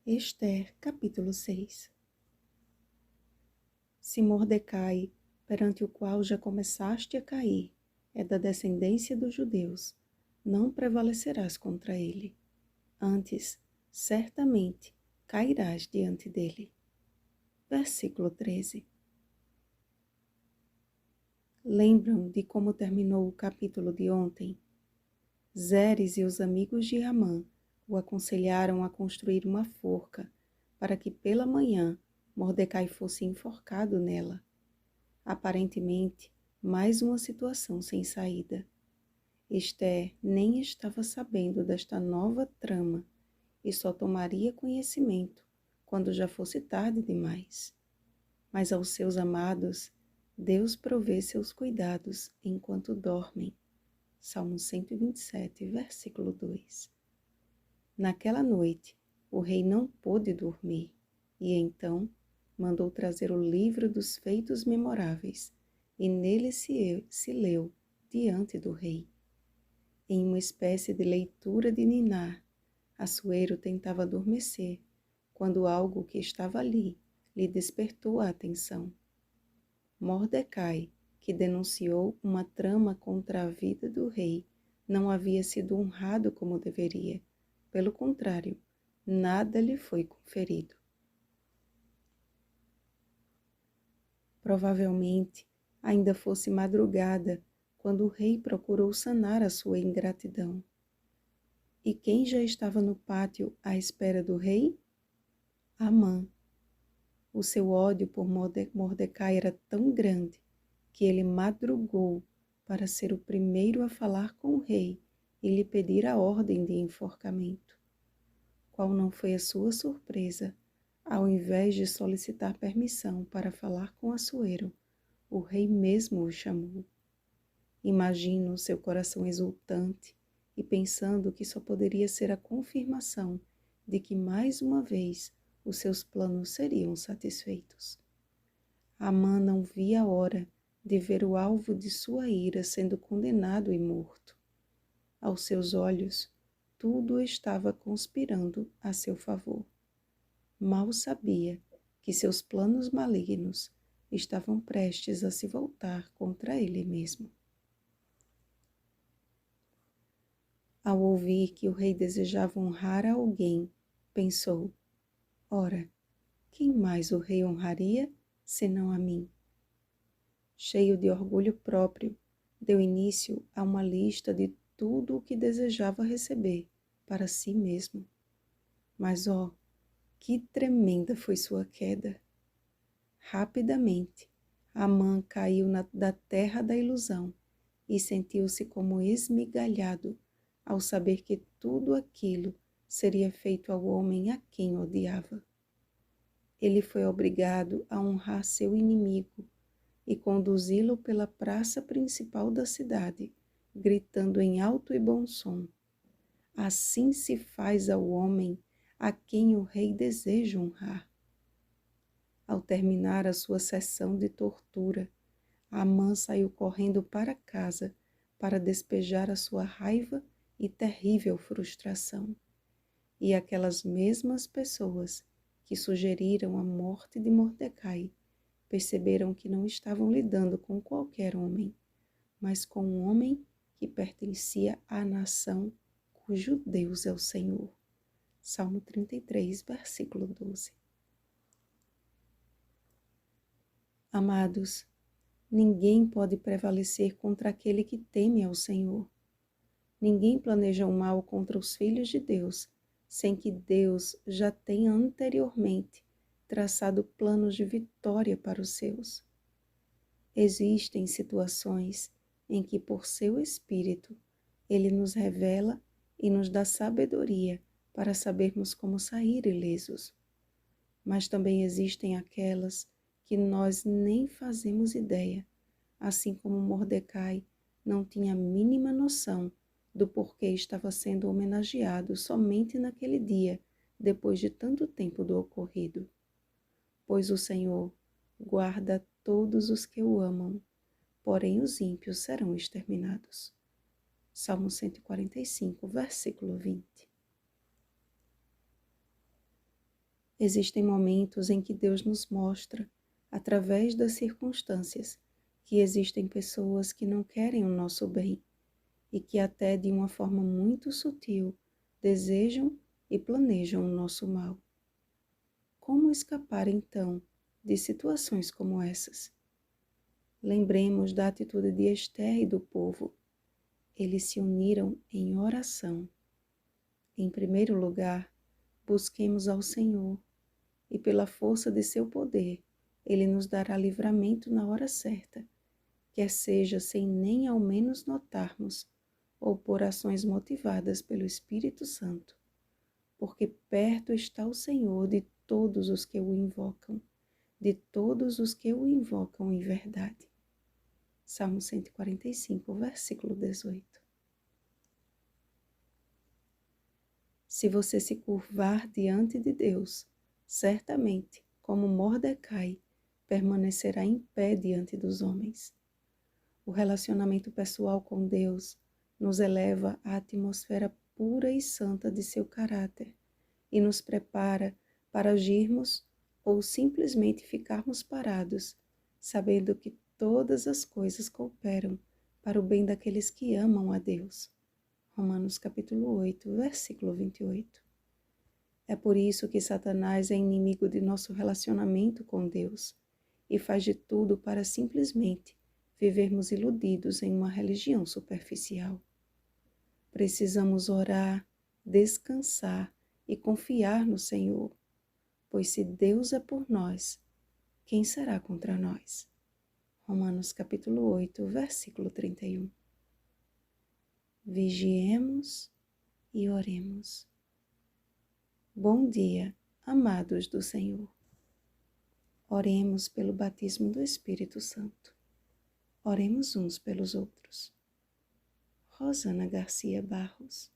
Ester, capítulo 6. Se Mordecai, perante o qual já começaste a cair, é da descendência dos judeus, não prevalecerás contra ele. Antes, certamente, cairás diante dele. Versículo 13. Lembram de como terminou o capítulo de ontem? Zeres e os amigos de Amã o aconselharam a construir uma forca, para que pela manhã Mordecai fosse enforcado nela. Aparentemente, mais uma situação sem saída. Ester nem estava sabendo desta nova trama e só tomaria conhecimento quando já fosse tarde demais. Mas aos seus amados, Deus provê seus cuidados enquanto dormem. Salmo 127, versículo 2. Naquela noite, o rei não pôde dormir e então mandou trazer o livro dos feitos memoráveis e nele se leu diante do rei. Em uma espécie de leitura de ninar, Assuero tentava adormecer quando algo que estava ali lhe despertou a atenção. Mordecai, que denunciou uma trama contra a vida do rei, não havia sido honrado como deveria. Pelo contrário, nada lhe foi conferido. Provavelmente, ainda fosse madrugada, quando o rei procurou sanar a sua ingratidão. E quem já estava no pátio à espera do rei? Amã. O seu ódio por Mordecai era tão grande que ele madrugou para ser o primeiro a falar com o rei e lhe pedir a ordem de enforcamento. Qual não foi a sua surpresa, ao invés de solicitar permissão para falar com Assuero, o rei mesmo o chamou. Imagino seu coração exultante e pensando que só poderia ser a confirmação de que mais uma vez os seus planos seriam satisfeitos. Amã não via a hora de ver o alvo de sua ira sendo condenado e morto. Aos seus olhos, tudo estava conspirando a seu favor. Mal sabia que seus planos malignos estavam prestes a se voltar contra ele mesmo. Ao ouvir que o rei desejava honrar a alguém, pensou: ora, quem mais o rei honraria, senão a mim? Cheio de orgulho próprio, deu início a uma lista de tudo o que desejava receber para si mesmo. Mas, que tremenda foi sua queda! Rapidamente, Amã caiu da terra da ilusão e sentiu-se como esmigalhado ao saber que tudo aquilo seria feito ao homem a quem odiava. Ele foi obrigado a honrar seu inimigo e conduzi-lo pela praça principal da cidade, gritando em alto e bom som: assim se faz ao homem a quem o rei deseja honrar. Ao terminar a sua sessão de tortura, Amã saiu correndo para casa para despejar a sua raiva e terrível frustração. E aquelas mesmas pessoas que sugeriram a morte de Mordecai perceberam que não estavam lidando com qualquer homem, mas com um homem que pertencia à nação cujo Deus é o Senhor. Salmo 33, versículo 12. Amados, ninguém pode prevalecer contra aquele que teme ao Senhor. Ninguém planeja o mal contra os filhos de Deus, sem que Deus já tenha anteriormente traçado planos de vitória para os seus. Existem situações em que, por seu Espírito, Ele nos revela e nos dá sabedoria para sabermos como sair ilesos. Mas também existem aquelas que nós nem fazemos ideia, assim como Mordecai não tinha a mínima noção do porquê estava sendo homenageado somente naquele dia, depois de tanto tempo do ocorrido. Pois o Senhor guarda todos os que o amam, porém os ímpios serão exterminados. Salmo 145, versículo 20. Existem momentos em que Deus nos mostra, através das circunstâncias, que existem pessoas que não querem o nosso bem e que até de uma forma muito sutil desejam e planejam o nosso mal. Como escapar então de situações como essas? Lembremos da atitude de Esther e do povo. Eles se uniram em oração. Em primeiro lugar, busquemos ao Senhor, e pela força de seu poder, Ele nos dará livramento na hora certa, quer seja sem nem ao menos notarmos, ou por ações motivadas pelo Espírito Santo, porque perto está o Senhor de todos os que o invocam, de todos os que o invocam em verdade. Salmo 145, versículo 18. Se você se curvar diante de Deus, certamente, como Mordecai, permanecerá em pé diante dos homens. O relacionamento pessoal com Deus nos eleva à atmosfera pura e santa de seu caráter e nos prepara para agirmos ou simplesmente ficarmos parados, sabendo que todas as coisas cooperam para o bem daqueles que amam a Deus. Romanos capítulo 8, versículo 28. É por isso que Satanás é inimigo de nosso relacionamento com Deus e faz de tudo para simplesmente vivermos iludidos em uma religião superficial. Precisamos orar, descansar e confiar no Senhor, pois se Deus é por nós, quem será contra nós? Romanos capítulo 8, versículo 31. Vigiemos e oremos. Bom dia, amados do Senhor. Oremos pelo batismo do Espírito Santo. Oremos uns pelos outros. Rosana Garcia Barros.